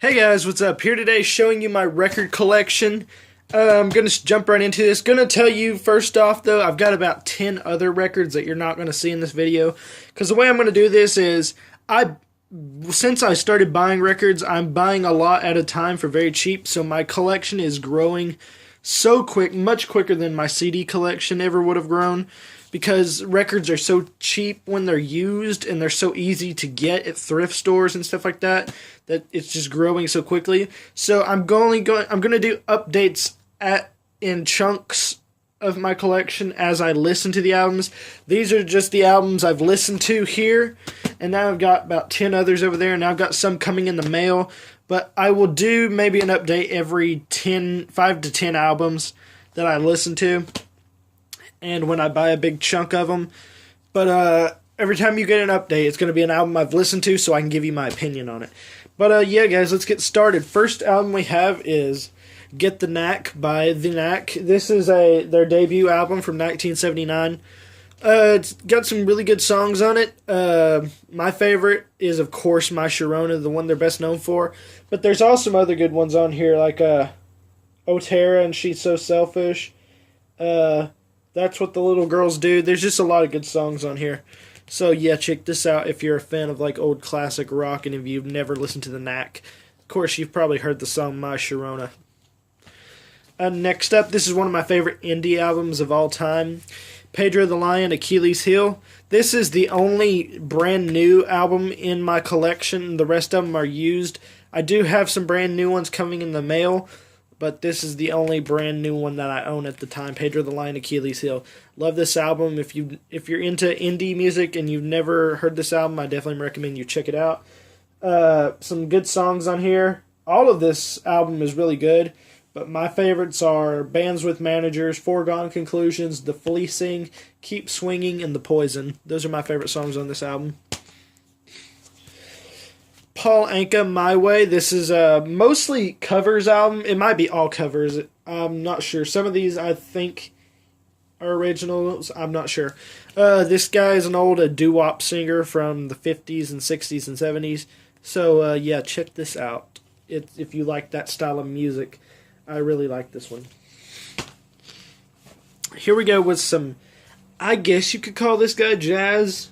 Hey guys, what's up? Here today showing you my record collection. I'm going to jump right into this. Going to tell you first off though, I've got about 10 other records that you're not going to see in this video. Because the way I'm going to do this is, since I started buying records, I'm buying a lot at a time for very cheap. So my collection is growing so quick, much quicker than my CD collection ever would have grown. Because records are so cheap when they're used and they're so easy to get at thrift stores and stuff like that, that it's just growing so quickly. So I'm going to do updates in chunks of my collection as I listen to the albums. These are just the albums I've listened to here, and now I've got about 10 others over there, and now I've got some coming in the mail. But I will do maybe an update every 5 to 10 albums that I listen to, and when I buy a big chunk of them. But every time you get an update, it's going to be an album I've listened to so I can give you my opinion on it. But yeah, guys, let's get started. First album we have is Get the Knack by The Knack. This is their debut album from 1979. It's got some really good songs on it. My favorite is, of course, My Sharona, the one they're best known for. But there's also some other good ones on here, like Oh Tara and She's So Selfish. That's What the Little Girls Do. There's just a lot of good songs on here. So yeah, check this out if you're a fan of like old classic rock and if you've never listened to The Knack. Of course, you've probably heard the song My Sharona. Next up, this is one of my favorite indie albums of all time. Pedro the Lion, Achilles Heel. This is the only brand new album in my collection. The rest of them are used. I do have some brand new ones coming in the mail, but this is the only brand new one that I own at the time. Pedro the Lion, Achilles Heel. Love this album. If you're into indie music and you've never heard this album, I definitely recommend you check it out. Some good songs on here. All of this album is really good, but my favorites are Bands with Managers, Foregone Conclusions, The Fleecing, Keep Swinging, and The Poison. Those are my favorite songs on this album. Paul Anka, My Way. This is a mostly covers album. It might be all covers. I'm not sure. Some of these I think are originals. I'm not sure. This guy is an old doo-wop singer from the 50s and 60s and 70s. So yeah, check this out. If you like that style of music. I really like this one. Here we go with some, I guess you could call this guy jazz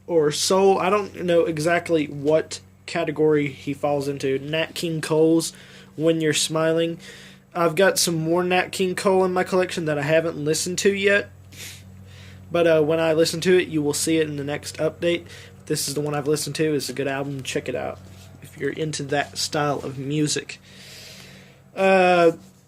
or soul. I don't know exactly what category he falls into. Nat King Cole's When You're Smiling. I've got some more Nat King Cole in my collection that I haven't listened to yet. But when I listen to it, you will see it in the next update. This is the one I've listened to. It's a good album. Check it out if you're into that style of music.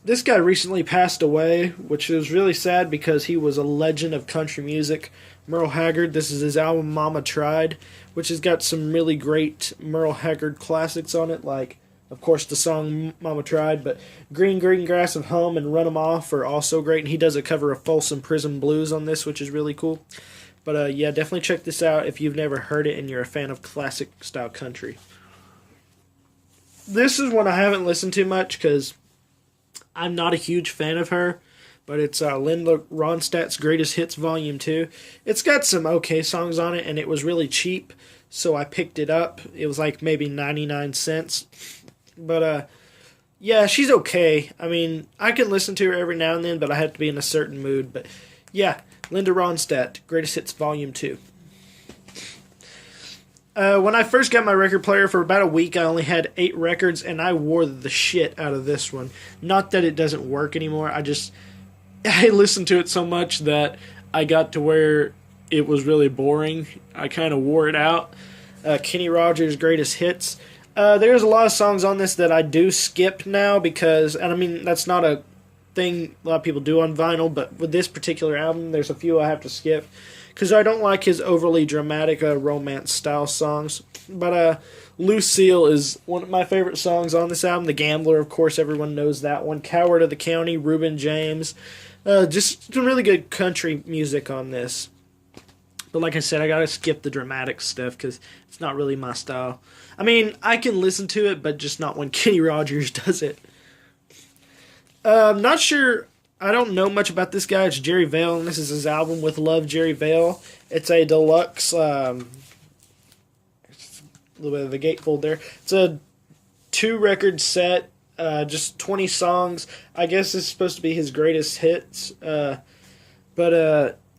This guy recently passed away, which is really sad because he was a legend of country music. Merle Haggard. This is his album Mama Tried, which has got some really great Merle Haggard classics on it, like, of course, the song Mama Tried, but Green Green Grass of Home and Run 'Em Off are also great, and he does a cover of Folsom Prison Blues on this, which is really cool. But yeah, definitely check this out if you've never heard it and you're a fan of classic-style country. This is one I haven't listened to much because I'm not a huge fan of her, but it's Linda Ronstadt's Greatest Hits Volume 2. It's got some okay songs on it, and it was really cheap, so I picked it up. It was like maybe 99 cents. But yeah, she's okay. I mean, I can listen to her every now and then, but I have to be in a certain mood. But yeah, Linda Ronstadt, Greatest Hits Volume 2. When I first got my record player, for about a week, I only had 8 records, and I wore the shit out of this one. Not that it doesn't work anymore, I listened to it so much that I got to where it was really boring. I kind of wore it out. Kenny Rogers' Greatest Hits. There's a lot of songs on this that I do skip now because, and I mean, that's not a thing a lot of people do on vinyl, but with this particular album, there's a few I have to skip because I don't like his overly dramatic romance-style songs. But Lucille is one of my favorite songs on this album. The Gambler, of course, everyone knows that one. Coward of the County, Reuben James. Just some really good country music on this. But like I said, I gotta skip the dramatic stuff because it's not really my style. I mean, I can listen to it, but just not when Kenny Rogers does it. I'm not sure. I don't know much about this guy. It's Jerry Vale, and this is his album With Love, Jerry Vale. It's a deluxe, a little bit of a gatefold there. It's a 2 record set, just 20 songs. I guess it's supposed to be his greatest hits, but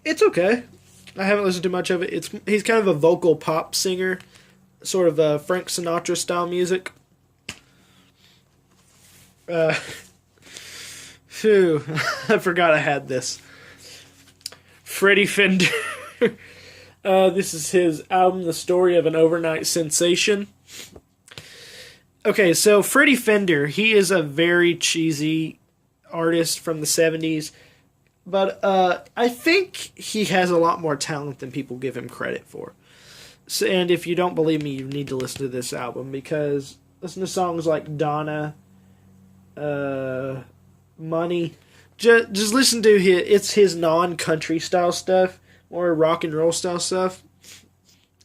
it's okay. I haven't listened to much of it. He's kind of a vocal pop singer, sort of Frank Sinatra style music. Phew, I forgot I had this. Freddie Fender. This is his album, The Story of an Overnight Sensation. Okay, so Freddie Fender, he is a very cheesy artist from the 70s. But I think he has a lot more talent than people give him credit for. So, and if you don't believe me, you need to listen to this album, because listen to songs like Donna, Money. Just listen to his non-country style stuff, more rock and roll style stuff.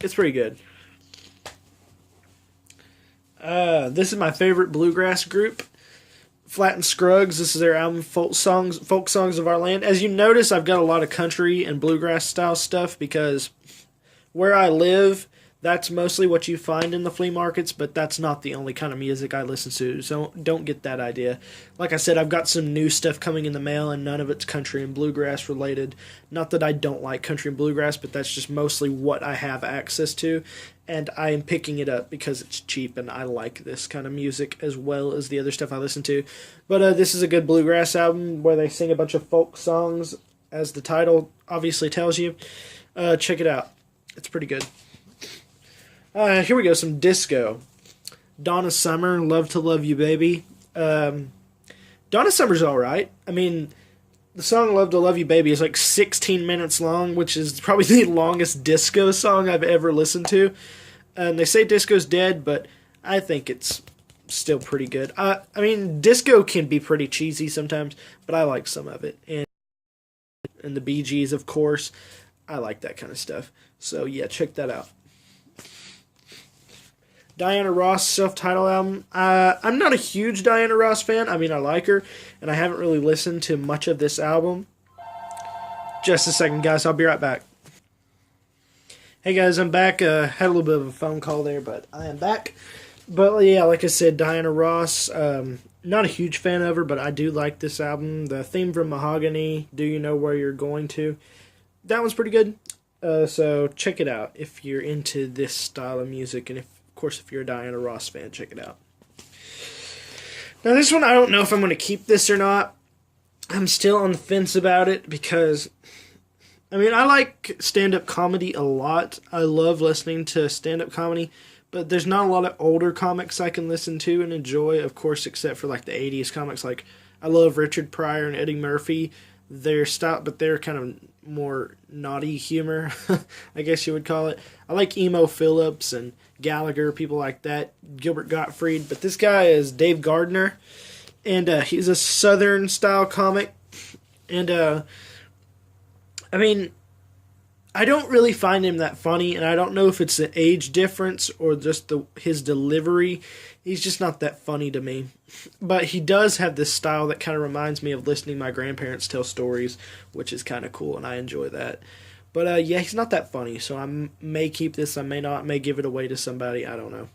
It's pretty good. This is my favorite bluegrass group, Flatt and Scruggs. This is their album, Folk Songs of Our Land. As you notice, I've got a lot of country and bluegrass style stuff because where I live, that's mostly what you find in the flea markets, but that's not the only kind of music I listen to, so don't get that idea. Like I said, I've got some new stuff coming in the mail, and none of it's country and bluegrass related. Not that I don't like country and bluegrass, but that's just mostly what I have access to, and I am picking it up because it's cheap, and I like this kind of music as well as the other stuff I listen to. But this is a good bluegrass album where they sing a bunch of folk songs, as the title obviously tells you. Check it out. It's pretty good. Here we go, some disco. Donna Summer, Love to Love You Baby. Donna Summer's alright. I mean, the song Love to Love You Baby is like 16 minutes long, which is probably the longest disco song I've ever listened to. And they say disco's dead, but I think it's still pretty good. I mean, disco can be pretty cheesy sometimes, but I like some of it. And the Bee Gees, of course. I like that kind of stuff. So yeah, check that out. Diana Ross self-titled album. I'm not a huge Diana Ross fan. I mean, I like her, and I haven't really listened to much of this album. Just a second, guys. I'll be right back. Hey, guys, I'm back. Had a little bit of a phone call there, but I am back. But, yeah, like I said, Diana Ross, not a huge fan of her, but I do like this album. The theme from Mahogany, Do You Know Where You're Going To? That one's pretty good. So check it out if you're into this style of music, and of course, if you're a Diana Ross fan, check it out. Now, this one, I don't know if I'm going to keep this or not. I'm still on the fence about it because, I mean, I like stand-up comedy a lot. I love listening to stand-up comedy, but there's not a lot of older comics I can listen to and enjoy, of course, except for like the 80s comics. Like, I love Richard Pryor and Eddie Murphy. Their style, but they're kind of more naughty humor, I guess you would call it. I like Emo Phillips and Gallagher, people like that, Gilbert Gottfried, but this guy is Dave Gardner, and he's a Southern style comic, and I mean, I don't really find him that funny, and I don't know if it's the age difference or just his delivery. He's just not that funny to me. But he does have this style that kind of reminds me of listening to my grandparents tell stories, which is kind of cool, and I enjoy that. But yeah, he's not that funny, so I may keep this, I may not, may give it away to somebody, I don't know.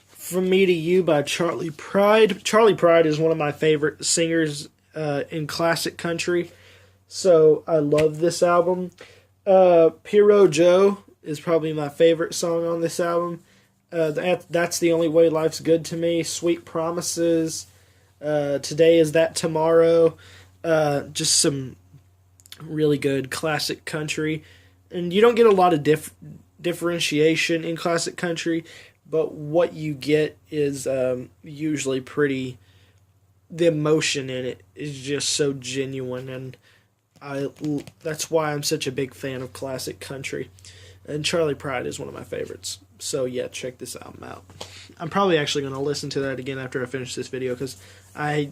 From Me to You by Charley Pride. Charley Pride is one of my favorite singers in classic country, so I love this album. Pierrot Joe is probably my favorite song on this album. That's the Only Way Life's Good to Me. Sweet Promises. Today Is That Tomorrow. Just some really good classic country. And you don't get a lot of differentiation in classic country, but what you get is usually pretty... The emotion in it is just so genuine, and that's why I'm such a big fan of classic country. And Charley Pride is one of my favorites. So yeah, check this album out. I'm probably actually going to listen to that again after I finish this video because I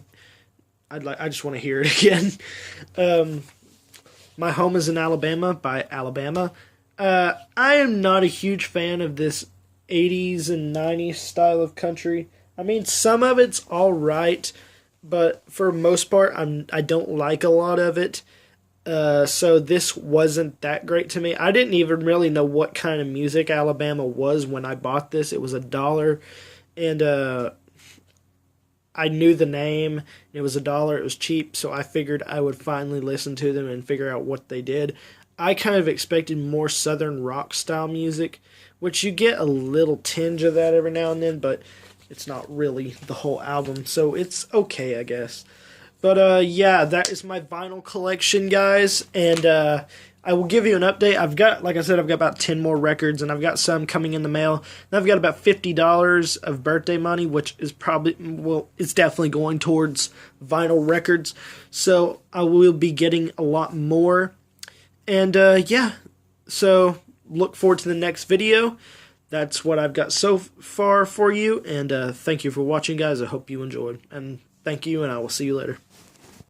just want to hear it again. My Home is in Alabama by Alabama. I am not a huge fan of this 80s and 90s style of country. I mean, some of it's all right, but for most part, I don't like a lot of it. So this wasn't that great to me. I didn't even really know what kind of music Alabama was when I bought this. It was $1, and I knew the name. It was $1. It was cheap, so I figured I would finally listen to them and figure out what they did. I kind of expected more southern rock style music, which you get a little tinge of that every now and then, but it's not really the whole album, so it's okay, I guess. But yeah, that is my vinyl collection, guys, and I will give you an update. I've got, like I said, I've got about 10 more records, and I've got some coming in the mail. And I've got about $50 of birthday money, which is probably, well, it's definitely going towards vinyl records. So I will be getting a lot more. And yeah, so look forward to the next video. That's what I've got so far for you, and thank you for watching, guys. I hope you enjoyed, and thank you, and I will see you later.